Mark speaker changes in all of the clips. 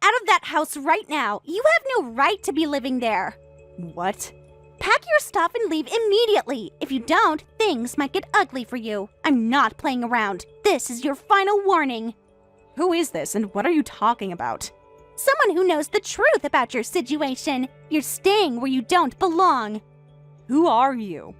Speaker 1: out of that house right now. You have no right to be living there.
Speaker 2: What?
Speaker 1: Pack your stuff and leave immediately. If you don't, things might get ugly for you. I'm not playing around. This is your final warning.
Speaker 2: Who is this and what are you talking about?
Speaker 1: Someone who knows the truth about your situation. You're staying where you don't belong.
Speaker 2: Who are you?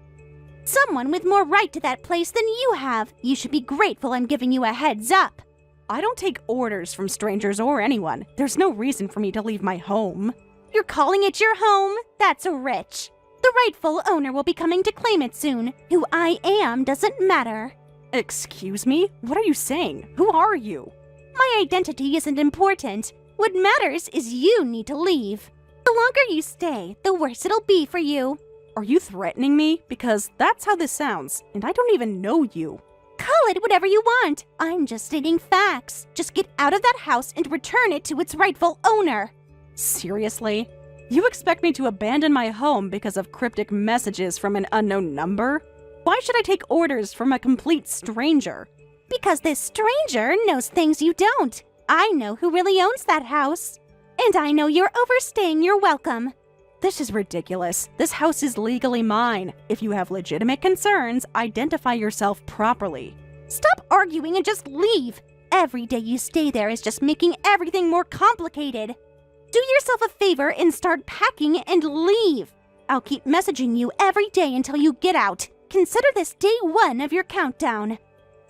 Speaker 1: Someone with more right to that place than you have. You should be grateful I'm giving you a heads up.
Speaker 2: I don't take orders from strangers or anyone. There's no reason for me to leave my home.
Speaker 1: You're calling it your home? That's rich. The rightful owner will be coming to claim it soon. Who I am doesn't matter.
Speaker 2: Excuse me? What are you saying? Who are you?
Speaker 1: My identity isn't important. What matters is you need to leave. The longer you stay, the worse it'll be for you.
Speaker 2: Are you threatening me? Because that's how this sounds, and I don't even know you.
Speaker 1: Call it whatever you want. I'm just stating facts. Just get out of that house and return it to its rightful owner.
Speaker 2: Seriously? You expect me to abandon my home because of cryptic messages from an unknown number? Why should I take orders from a complete stranger?
Speaker 1: Because this stranger knows things you don't. I know who really owns that house. And I know you're overstaying your welcome.
Speaker 2: This is ridiculous. This house is legally mine. If you have legitimate concerns, identify yourself properly.
Speaker 1: Stop arguing and just leave. Every day you stay there is just making everything more complicated. Do yourself a favor and start packing and leave. I'll keep messaging you every day until you get out. Consider this day 1 of your countdown.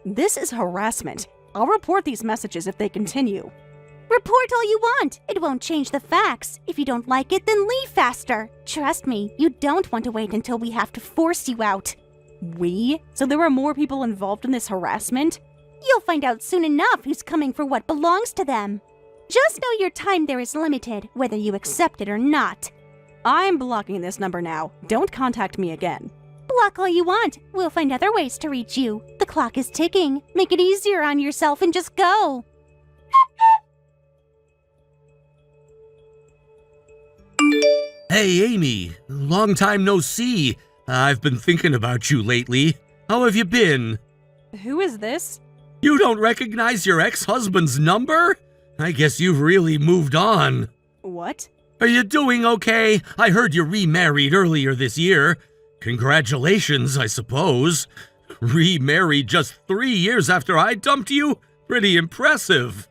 Speaker 2: This is harassment. I'll report these messages if they continue.
Speaker 1: Report all you want. It won't change the facts. If you don't like it, then leave faster. Trust me, you don't want to wait until we have to force you out.
Speaker 2: We? So there are more people involved in this harassment?
Speaker 1: You'll find out soon enough who's coming for what belongs to them. Just know your time there is limited, whether you accept it or not.
Speaker 2: I'm blocking this number now. Don't contact me again.
Speaker 1: Block all you want. We'll find other ways to reach you. The clock is ticking. Make it easier on yourself and just go.
Speaker 3: Hey, Amy. Long time no see. I've been thinking about you lately. How have you been?
Speaker 2: Who is this?
Speaker 3: You don't recognize your ex-husband's number? I guess you've really moved on.
Speaker 2: What?
Speaker 3: Are you doing okay? I heard you remarried earlier this year. Congratulations, I suppose. Remarried just 3 years after I dumped you? Pretty impressive.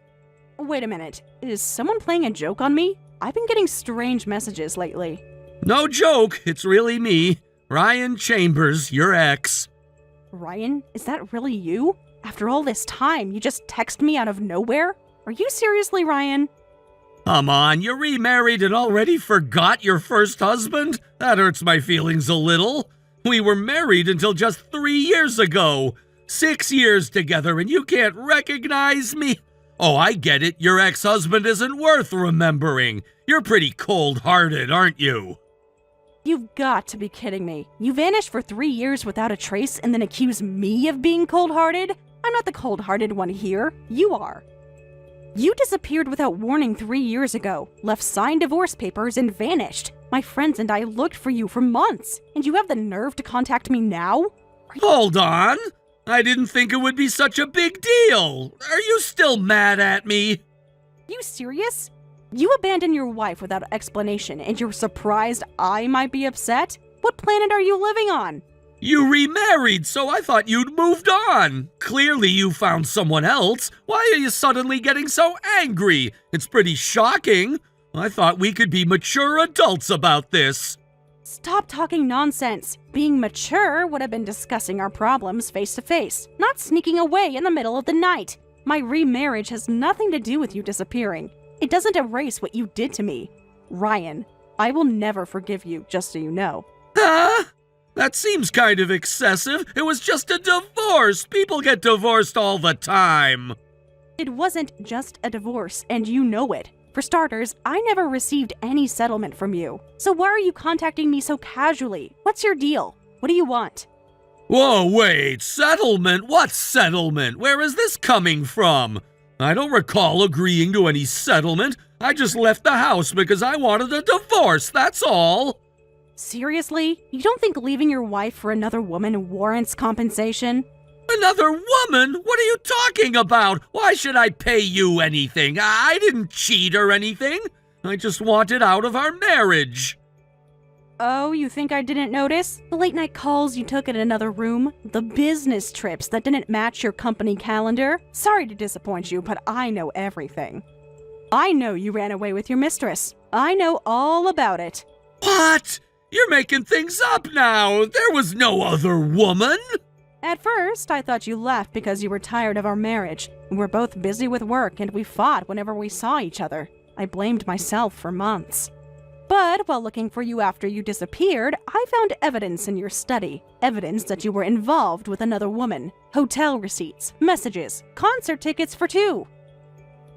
Speaker 2: Wait a minute. Is someone playing a joke on me? I've been getting strange messages lately.
Speaker 3: No joke, it's really me. Ryan Chambers, your ex.
Speaker 2: Ryan, is that really you? After all this time, you just text me out of nowhere? Are you seriously, Ryan?
Speaker 3: Come on, you remarried and already forgot your first husband? That hurts my feelings a little. We were married until just 3 years ago. 6 years together and you can't recognize me? Oh, I get it. Your ex-husband isn't worth remembering. You're pretty cold-hearted, aren't you?
Speaker 2: You've got to be kidding me. You vanished for 3 years without a trace and then accuse me of being cold-hearted? I'm not the cold-hearted one here. You are. You disappeared without warning 3 years ago, left signed divorce papers, and vanished. My friends and I looked for you for months, and you have the nerve to contact me now?
Speaker 3: Hold on. I didn't think it would be such a big deal. Are you still mad at me?
Speaker 2: You serious? You abandoned your wife without explanation, and you're surprised I might be upset? What planet are you living on?
Speaker 3: You remarried, so I thought you'd moved on. Clearly you found someone else. Why are you suddenly getting so angry? It's pretty shocking. I thought we could be mature adults about this.
Speaker 2: Stop talking nonsense. Being mature would have been discussing our problems face to face, not sneaking away in the middle of the night. My remarriage has nothing to do with you disappearing. It doesn't erase what you did to me. Ryan, I will never forgive you, just so you know.
Speaker 3: Huh? That seems kind of excessive. It was just a divorce. People get divorced all the time.
Speaker 2: It wasn't just a divorce, and you know it. For starters, I never received any settlement from you. So why are you contacting me so casually? What's your deal? What do you want?
Speaker 3: Whoa, wait. Settlement? What settlement? Where is this coming from? I don't recall agreeing to any settlement. I just left the house because I wanted a divorce, that's all.
Speaker 2: Seriously? You don't think leaving your wife for another woman warrants compensation?
Speaker 3: Another woman? What are you talking about? Why should I pay you anything? I didn't cheat or anything. I just wanted out of our marriage.
Speaker 2: Oh, you think I didn't notice? The late night calls you took in another room? The business trips that didn't match your company calendar? Sorry to disappoint you, but I know everything. I know you ran away with your mistress. I know all about it.
Speaker 3: What? You're making things up now. There was no other woman.
Speaker 2: At first, I thought you left because you were tired of our marriage. We were both busy with work and we fought whenever we saw each other. I blamed myself for months. But while looking for you after you disappeared, I found evidence in your study. Evidence that you were involved with another woman. Hotel receipts, messages, concert tickets for two.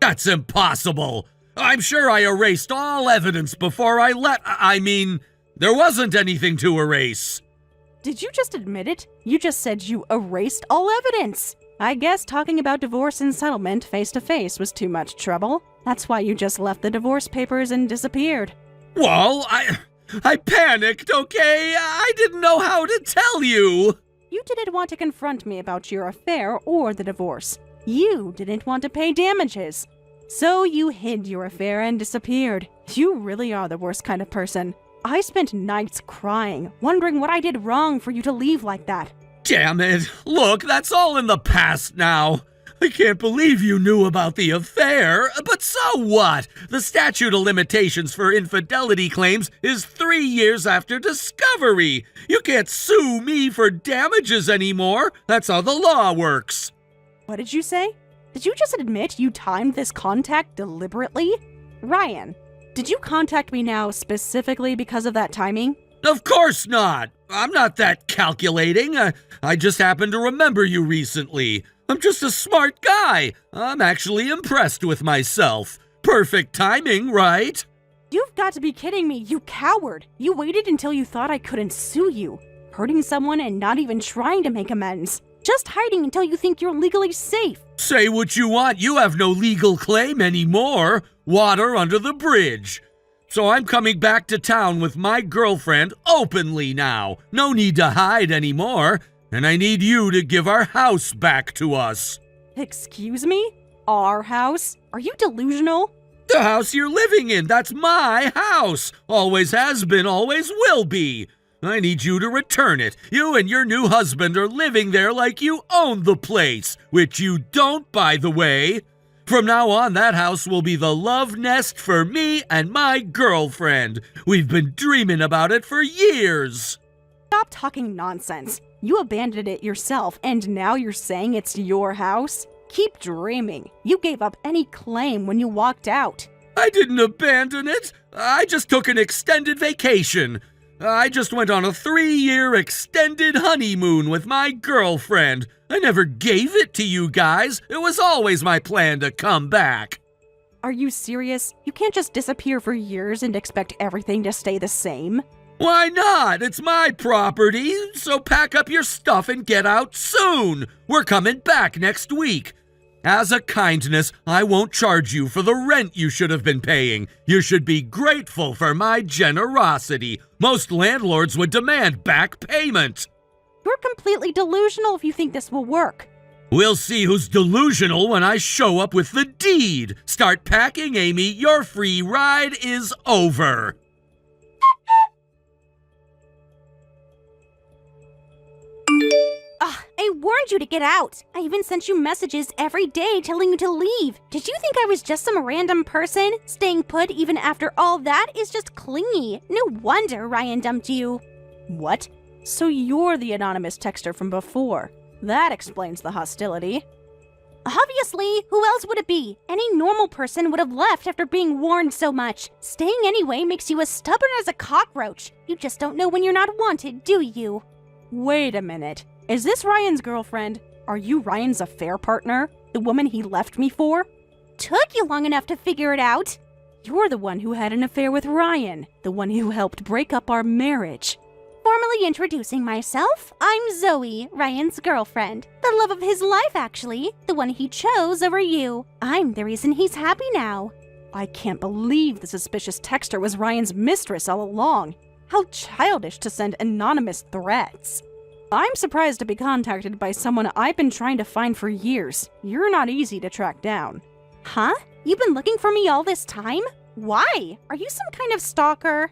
Speaker 3: That's impossible. I'm sure I erased all evidence before I there wasn't anything to erase.
Speaker 2: Did you just admit it? You just said you erased all evidence. I guess talking about divorce and settlement face to face was too much trouble. That's why you just left the divorce papers and disappeared.
Speaker 3: Well, I panicked, okay? I didn't know how to tell you.
Speaker 2: You didn't want to confront me about your affair or the divorce. You didn't want to pay damages. So you hid your affair and disappeared. You really are the worst kind of person. I spent nights crying, wondering what I did wrong for you to leave like that.
Speaker 3: Damn it. Look, that's all in the past now. I can't believe you knew about the affair, but so what? The statute of limitations for infidelity claims is 3 years after discovery. You can't sue me for damages anymore. That's how the law works.
Speaker 2: What did you say? Did you just admit you timed this contact deliberately? Ryan, did you contact me now specifically because of that timing?
Speaker 3: Of course not. I'm not that calculating. I just happened to remember you recently. I'm just a smart guy. I'm actually impressed with myself. Perfect timing, right?
Speaker 2: You've got to be kidding me, you coward. You waited until you thought I couldn't sue you. Hurting someone and not even trying to make amends. Just hiding until you think you're legally safe.
Speaker 3: Say what you want. You have no legal claim anymore. Water under the bridge. So I'm coming back to town with my girlfriend openly now. No need to hide anymore. And I need you to give our house back to us.
Speaker 2: Excuse me? Our house? Are you delusional?
Speaker 3: The house you're living in, that's my house. Always has been, always will be. I need you to return it. You and your new husband are living there like you own the place, which you don't, by the way. From now on, that house will be the love nest for me and my girlfriend. We've been dreaming about it for years.
Speaker 2: Stop talking nonsense. You abandoned it yourself, and now you're saying it's your house? Keep dreaming. You gave up any claim when you walked out.
Speaker 3: I didn't abandon it. I just took an extended vacation. I just went on a 3-year extended honeymoon with my girlfriend. I never gave it to you guys. It was always my plan to come back.
Speaker 2: Are you serious? You can't just disappear for years and expect everything to stay the same.
Speaker 3: Why not? It's my property, so pack up your stuff and get out soon. We're coming back next week. As a kindness, I won't charge you for the rent you should have been paying. You should be grateful for my generosity. Most landlords would demand back payment.
Speaker 2: You're completely delusional if you think this will work.
Speaker 3: We'll see who's delusional when I show up with the deed. Start packing, Amy. Your free ride is over.
Speaker 1: I warned you to get out. I even sent you messages every day telling you to leave. Did you think I was just some random person? Staying put even after all that is just clingy. No wonder Ryan dumped you.
Speaker 2: What? So you're the anonymous texter from before. That explains the hostility.
Speaker 1: Obviously, who else would it be? Any normal person would have left after being warned so much. Staying anyway makes you as stubborn as a cockroach. You just don't know when you're not wanted, do you?
Speaker 2: Wait a minute. Is this Ryan's girlfriend? Are you Ryan's affair partner? The woman he left me for?
Speaker 1: Took you long enough to figure it out.
Speaker 2: You're the one who had an affair with Ryan. The one who helped break up our marriage.
Speaker 1: Formally introducing myself, I'm Zoe, Ryan's girlfriend. The love of his life, actually. The one he chose over you. I'm the reason he's happy now.
Speaker 2: I can't believe the suspicious texter was Ryan's mistress all along. How childish to send anonymous threats. I'm surprised to be contacted by someone I've been trying to find for years. You're not easy to track down.
Speaker 1: Huh? You've been looking for me all this time? Why? Are you some kind of stalker?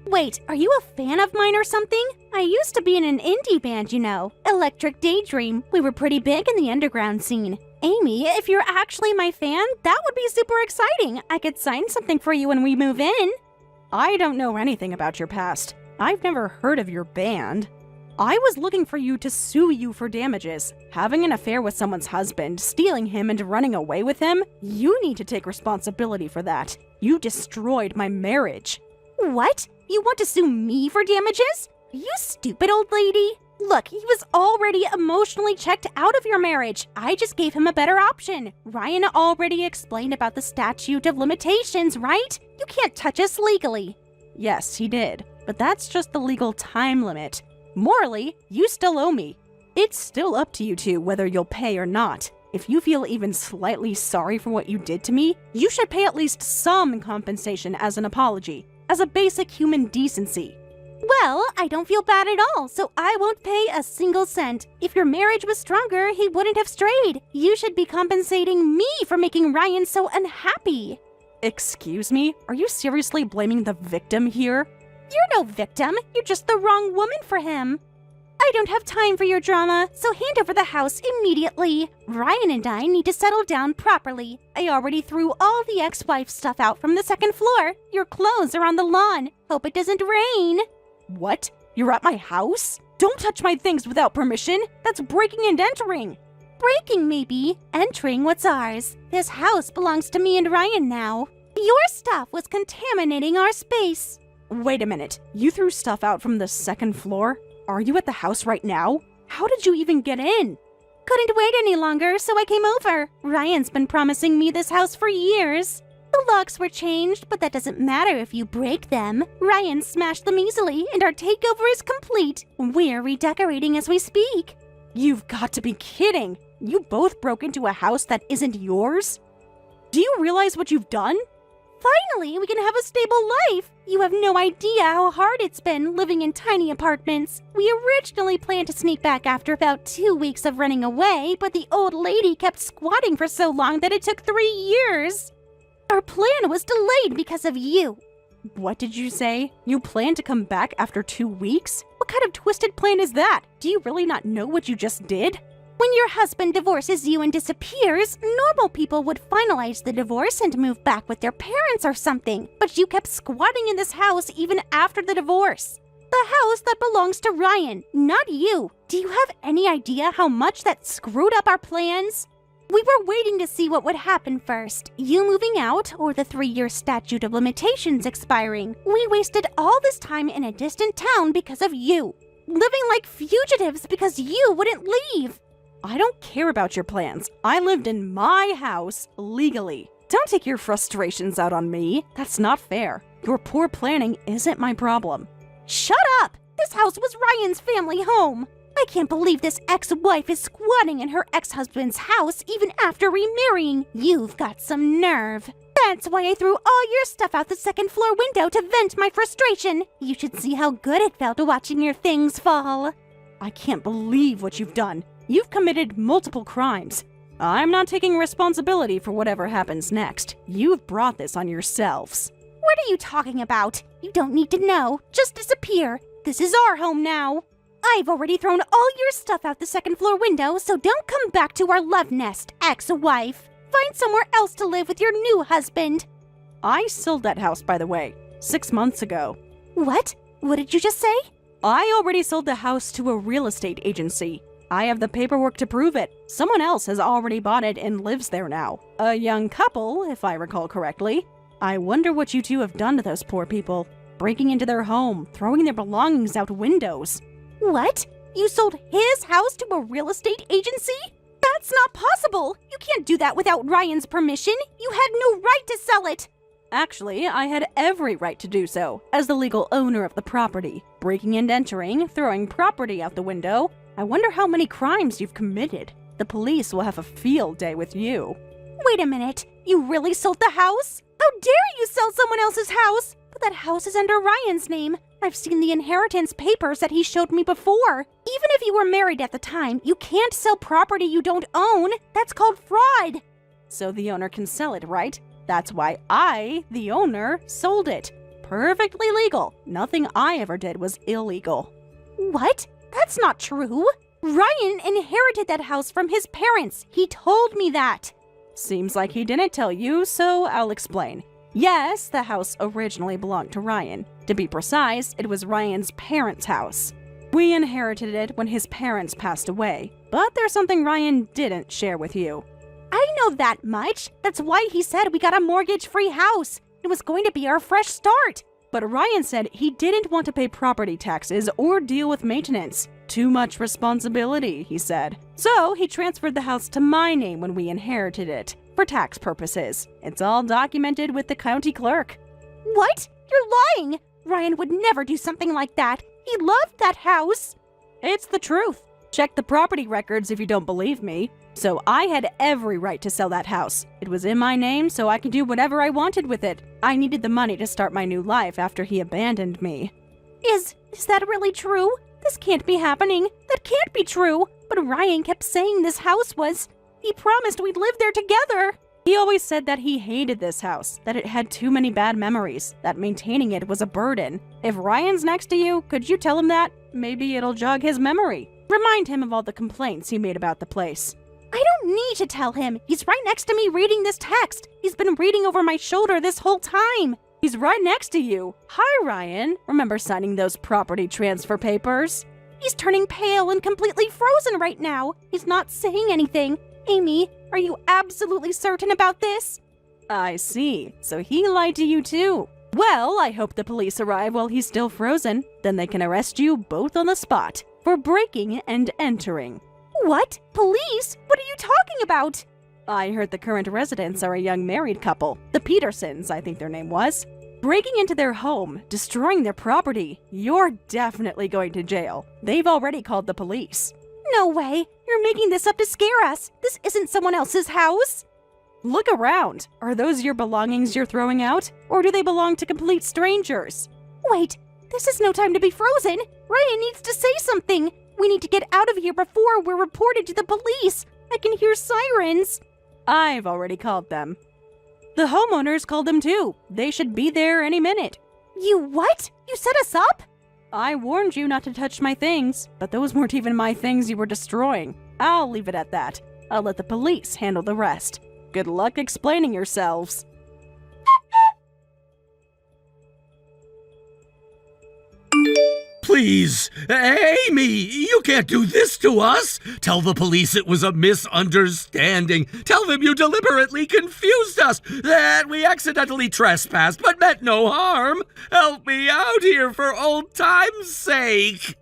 Speaker 1: Wait, are you a fan of mine or something? I used to be in an indie band, you know. Electric Daydream. We were pretty big in the underground scene. Amy, if you're actually my fan, that would be super exciting. I could sign something for you when we move in.
Speaker 2: I don't know anything about your past. I've never heard of your band. I was looking for you to sue you for damages. Having an affair with someone's husband, stealing him and running away with him, you need to take responsibility for that. You destroyed my marriage.
Speaker 1: What? You want to sue me for damages? You stupid old lady. Look, he was already emotionally checked out of your marriage. I just gave him a better option. Ryan already explained about the statute of limitations, right? You can't touch us legally.
Speaker 2: Yes, he did. But that's just the legal time limit. Morally, you still owe me. It's still up to you two whether you'll pay or not. If you feel even slightly sorry for what you did to me, you should pay at least some compensation as an apology, as a basic human decency.
Speaker 1: Well, I don't feel bad at all, so I won't pay a single cent. If your marriage was stronger, he wouldn't have strayed. You should be compensating me for making Ryan so unhappy.
Speaker 2: Excuse me? Are you seriously blaming the victim here?
Speaker 1: You're no victim. You're just the wrong woman for him. I don't have time for your drama, so hand over the house immediately. Ryan and I need to settle down properly. I already threw all the ex-wife stuff out from the second floor. Your clothes are on the lawn. Hope it doesn't rain.
Speaker 2: What? You're at my house? Don't touch my things without permission. That's breaking and entering.
Speaker 1: Breaking, maybe. Entering what's ours. This house belongs to me and Ryan now. Your stuff was contaminating our space.
Speaker 2: Wait a minute. You threw stuff out from the second floor? Are you at the house right now? How did you even get in?
Speaker 1: Couldn't wait any longer, so I came over. Ryan's been promising me this house for years. The locks were changed, but that doesn't matter if you break them. Ryan smashed them easily, and our takeover is complete. We're redecorating as we speak.
Speaker 2: You've got to be kidding. You both broke into a house that isn't yours? Do you realize what you've done?
Speaker 1: Finally, we can have a stable life. You have no idea how hard it's been living in tiny apartments. We originally planned to sneak back after about 2 weeks of running away, but the old lady kept squatting for so long that it took 3 years. Our plan was delayed because of you.
Speaker 2: What did you say? You plan to come back after 2 weeks? What kind of twisted plan is that? Do you really not know what you just did?
Speaker 1: When your husband divorces you and disappears, normal people would finalize the divorce and move back with their parents or something. But you kept squatting in this house even after the divorce. The house that belongs to Ryan, not you. Do you have any idea how much that screwed up our plans? We were waiting to see what would happen first. You moving out or the 3-year statute of limitations expiring. We wasted all this time in a distant town because of you. Living like fugitives because you wouldn't leave.
Speaker 2: I don't care about your plans. I lived in my house legally. Don't take your frustrations out on me. That's not fair. Your poor planning isn't my problem.
Speaker 1: Shut up! This house was Ryan's family home. I can't believe this ex-wife is squatting in her ex-husband's house even after remarrying. You've got some nerve. That's why I threw all your stuff out the second floor window to vent my frustration. You should see how good it felt watching your things fall.
Speaker 2: I can't believe what you've done. You've committed multiple crimes. I'm not taking responsibility for whatever happens next. You've brought this on yourselves.
Speaker 1: What are you talking about? You don't need to know. Just disappear. This is our home now. I've already thrown all your stuff out the second floor window, so don't come back to our love nest, ex-wife. Find somewhere else to live with your new husband.
Speaker 2: I sold that house, by the way, 6 months ago.
Speaker 1: What? What did you just say?
Speaker 2: I already sold the house to a real estate agency. I have the paperwork to prove it. Someone else has already bought it and lives there now. A young couple, if I recall correctly. I wonder what you two have done to those poor people. Breaking into their home, throwing their belongings out windows.
Speaker 1: What? You sold his house to a real estate agency? That's not possible! You can't do that without Ryan's permission. You had no right to sell it.
Speaker 2: Actually, I had every right to do so, as the legal owner of the property. Breaking and entering, throwing property out the window. I wonder how many crimes you've committed. The police will have a field day with you.
Speaker 1: Wait a minute. You really sold the house? How dare you sell someone else's house? But that house is under Ryan's name. I've seen the inheritance papers that he showed me before. Even if you were married at the time, you can't sell property you don't own. That's called fraud.
Speaker 2: So the owner can sell it, right? That's why I, the owner, sold it. Perfectly legal. Nothing I ever did was illegal.
Speaker 1: What? That's not true. Ryan inherited that house from his parents. He told me that.
Speaker 2: Seems like he didn't tell you, so I'll explain. Yes, the house originally belonged to Ryan. To be precise, it was Ryan's parents' house. We inherited it when his parents passed away, but there's something Ryan didn't share with you.
Speaker 1: I know that much. That's why he said we got a mortgage-free house. It was going to be our fresh start.
Speaker 2: But Ryan said he didn't want to pay property taxes or deal with maintenance. Too much responsibility, he said. So he transferred the house to my name when we inherited it, for tax purposes. It's all documented with the county clerk.
Speaker 1: What? You're lying! Ryan would never do something like that. He loved that house.
Speaker 2: It's the truth. Check the property records if you don't believe me. So I had every right to sell that house. It was in my name, so I could do whatever I wanted with it. I needed the money to start my new life after he abandoned me.
Speaker 1: Is that really true? This can't be happening. That can't be true. But Ryan kept saying this house was. He promised we'd live there together.
Speaker 2: He always said that he hated this house, that it had too many bad memories, that maintaining it was a burden. If Ryan's next to you, could you tell him that? Maybe it'll jog his memory. Remind him of all the complaints he made about the place.
Speaker 1: I don't need to tell him. He's right next to me reading this text. He's been reading over my shoulder this whole time.
Speaker 2: He's right next to you. Hi, Ryan. Remember signing those property transfer papers?
Speaker 1: He's turning pale and completely frozen right now. He's not saying anything. Amy, are you absolutely certain about this?
Speaker 2: I see. So he lied to you too. Well, I hope the police arrive while he's still frozen. Then they can arrest you both on the spot for breaking and entering.
Speaker 1: What? Police? What are you talking about?
Speaker 2: I heard the current residents are a young married couple. The Petersons, I think their name was. Breaking into their home, destroying their property. You're definitely going to jail. They've already called the police.
Speaker 1: No way. You're making this up to scare us. This isn't someone else's house.
Speaker 2: Look around. Are those your belongings you're throwing out? Or do they belong to complete strangers?
Speaker 1: Wait, this is no time to be frozen. Ryan needs to say something. We need to get out of here before we're reported to the police. I can hear sirens.
Speaker 2: I've already called them. The homeowners called them too. They should be there any minute.
Speaker 1: You what? You set us up?
Speaker 2: I warned you not to touch my things, but those weren't even my things you were destroying. I'll leave it at that. I'll let the police handle the rest. Good luck explaining yourselves.
Speaker 3: Please, Amy, you can't do this to us. Tell the police it was a misunderstanding. Tell them you deliberately confused us, that we accidentally trespassed but meant no harm. Help me out here for old time's sake.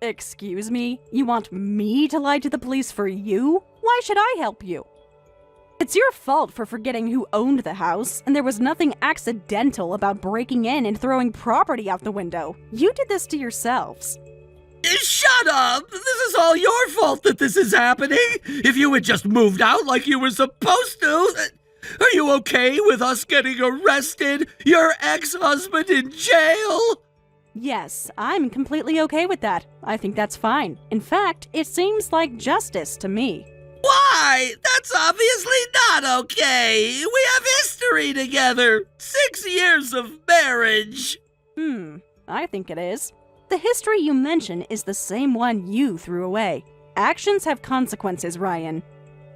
Speaker 2: Excuse me? You want me to lie to the police for you? Why should I help you? It's your fault for forgetting who owned the house, and there was nothing accidental about breaking in and throwing property out the window. You did this to yourselves.
Speaker 3: Shut up! This is all your fault that this is happening. If you had just moved out like you were supposed to. Are you okay with us getting arrested? Your ex-husband in jail?
Speaker 2: Yes, I'm completely okay with that. I think that's fine. In fact, it seems like justice to me.
Speaker 3: Why? That's obviously not okay. We have history together. 6 years of marriage.
Speaker 2: I think it is. The history you mention is the same one you threw away. Actions have consequences, Ryan.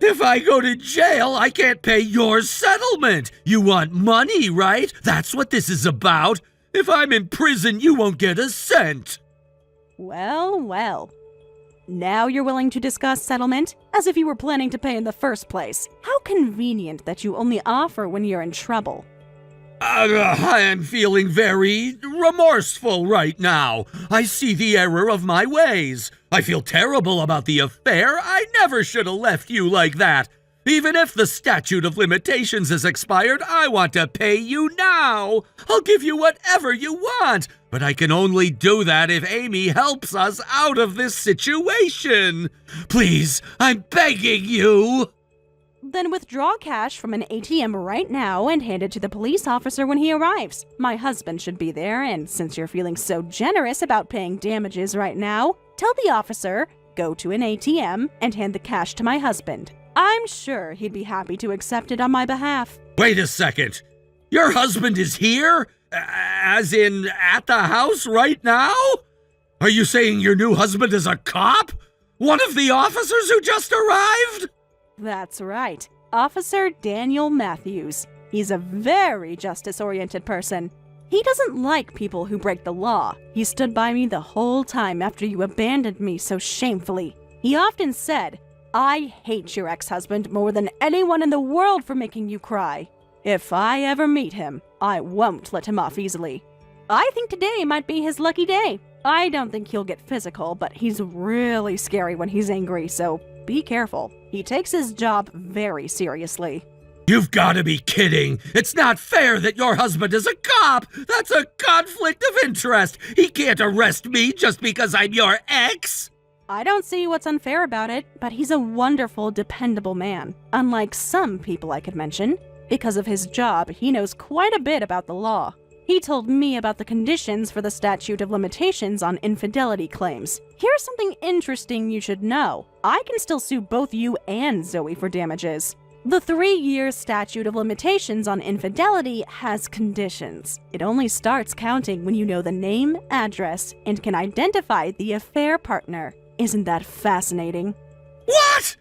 Speaker 3: If I go to jail, I can't pay your settlement. You want money, right? That's what this is about. If I'm in prison, you won't get a cent.
Speaker 2: Well, well. Now you're willing to discuss settlement? As if you were planning to pay in the first place. How convenient that you only offer when you're in trouble.
Speaker 3: I am feeling very remorseful right now. I see the error of my ways. I feel terrible about the affair. I never should have left you like that. Even if the statute of limitations has expired, I want to pay you now. I'll give you whatever you want, but I can only do that if Amy helps us out of this situation. Please, I'm begging you.
Speaker 2: then withdraw cash from an ATM right now and hand it to the police officer when he arrives. My husband should be there, and since you're feeling so generous about paying damages right now, tell the officer, go to an ATM and hand the cash to my husband. I'm sure he'd be happy to accept it on my behalf.
Speaker 3: Wait a second. Your husband is here? As in, at the house right now? Are you saying your new husband is a cop? One of the officers who just arrived?
Speaker 2: That's right. Officer Daniel Matthews. He's a very justice-oriented person. He doesn't like people who break the law. He stood by me the whole time after you abandoned me so shamefully. He often said, I hate your ex-husband more than anyone in the world for making you cry. If I ever meet him, I won't let him off easily. I think today might be his lucky day. I don't think he'll get physical, but he's really scary when he's angry, so be careful. He takes his job very seriously.
Speaker 3: You've got to be kidding. It's not fair that your husband is a cop. That's a conflict of interest. He can't arrest me just because I'm your ex.
Speaker 2: I don't see what's unfair about it, but he's a wonderful, dependable man. Unlike some people I could mention. Because of his job, he knows quite a bit about the law. He told me about the conditions for the statute of limitations on infidelity claims. Here's something interesting you should know. I can still sue both you and Zoe for damages. The 3-year statute of limitations on infidelity has conditions. It only starts counting when you know the name, address, and can identify the affair partner. Isn't that fascinating?
Speaker 3: What?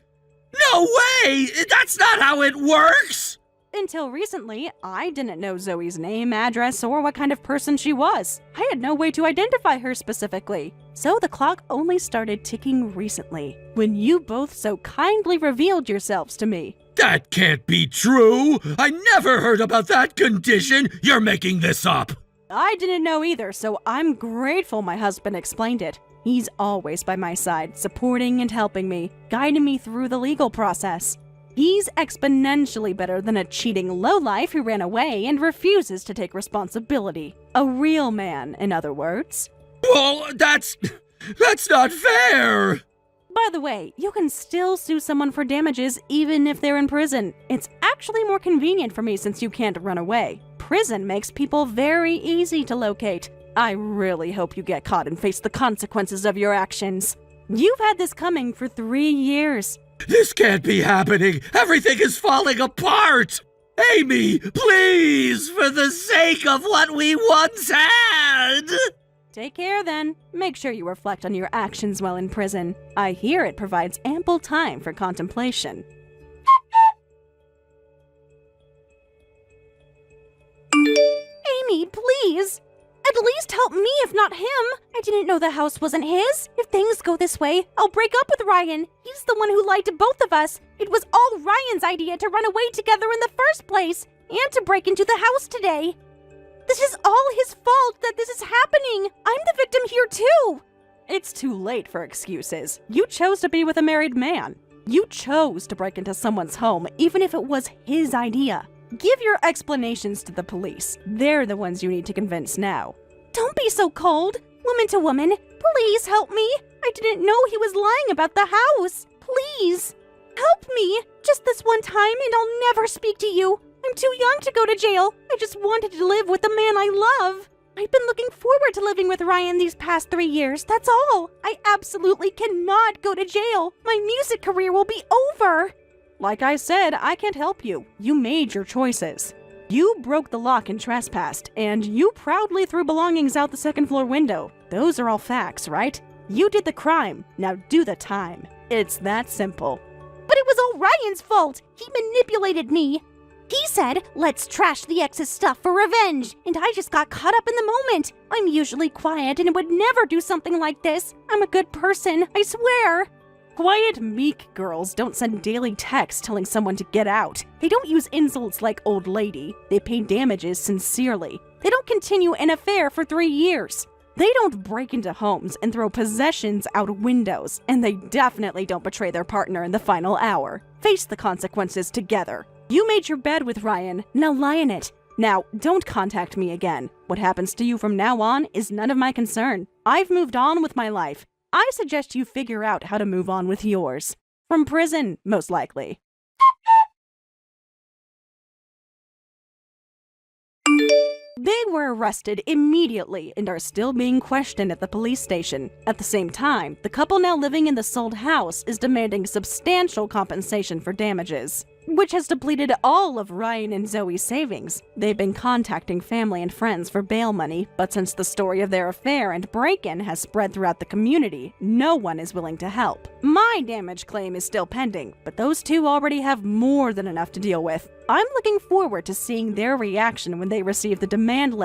Speaker 3: No way! That's not how it works!
Speaker 2: Until recently, I didn't know Zoe's name, address, or what kind of person she was. I had no way to identify her specifically. So the clock only started ticking recently, when you both so kindly revealed yourselves to me.
Speaker 3: That can't be true! I never heard about that condition! You're making this up!
Speaker 2: I didn't know either, so I'm grateful my husband explained it. He's always by my side, supporting and helping me, guiding me through the legal process. He's exponentially better than a cheating lowlife who ran away and refuses to take responsibility. A real man, in other words.
Speaker 3: Well, that's not fair!
Speaker 2: By the way, you can still sue someone for damages even if they're in prison. It's actually more convenient for me since you can't run away. Prison makes people very easy to locate. I really hope you get caught and face the consequences of your actions. You've had this coming for 3 years.
Speaker 3: This can't be happening! Everything is falling apart! Amy, please, for the sake of what we once had!
Speaker 2: Take care then. Make sure you reflect on your actions while in prison. I hear it provides ample time for contemplation.
Speaker 1: Amy, please! At least help me, if not him. I didn't know the house wasn't his. If things go this way, I'll break up with Ryan. He's the one who lied to both of us. It was all Ryan's idea to run away together in the first place, and to break into the house today. This is all his fault that this is happening. I'm the victim here too.
Speaker 2: It's too late for excuses. You chose to be with a married man. You chose to break into someone's home, even if it was his idea. Give your explanations to the police. They're the ones you need to convince now.
Speaker 1: Don't be so cold. Woman to woman, please help me. I didn't know he was lying about the house. Please, help me. Just this one time and I'll never speak to you. I'm too young to go to jail. I just wanted to live with the man I love. I've been looking forward to living with Ryan these past 3 years, that's all. I absolutely cannot go to jail. My music career will be over.
Speaker 2: Like I said, I can't help you. You made your choices. You broke the lock and trespassed, and you proudly threw belongings out the second-floor window. Those are all facts, right? You did the crime. Now do the time. It's that simple.
Speaker 1: But it was all Ryan's fault. He manipulated me. He said, let's trash the ex's stuff for revenge, and I just got caught up in the moment. I'm usually quiet and would never do something like this. I'm a good person, I swear.
Speaker 2: Quiet, meek girls don't send daily texts telling someone to get out. They don't use insults like old lady. They pay damages sincerely. They don't continue an affair for 3 years. They don't break into homes and throw possessions out windows. And they definitely don't betray their partner in the final hour. Face the consequences together. You made your bed with Ryan. Now lie in it. Now, don't contact me again. What happens to you from now on is none of my concern. I've moved on with my life. I suggest you figure out how to move on with yours. From prison, most likely. They were arrested immediately and are still being questioned at the police station. At the same time, the couple now living in the sold house is demanding substantial compensation for damages, which has depleted all of Ryan and Zoe's savings. They've been contacting family and friends for bail money, but since the story of their affair and break-in has spread throughout the community, no one is willing to help. My damage claim is still pending, but those two already have more than enough to deal with. I'm looking forward to seeing their reaction when they receive the demand letter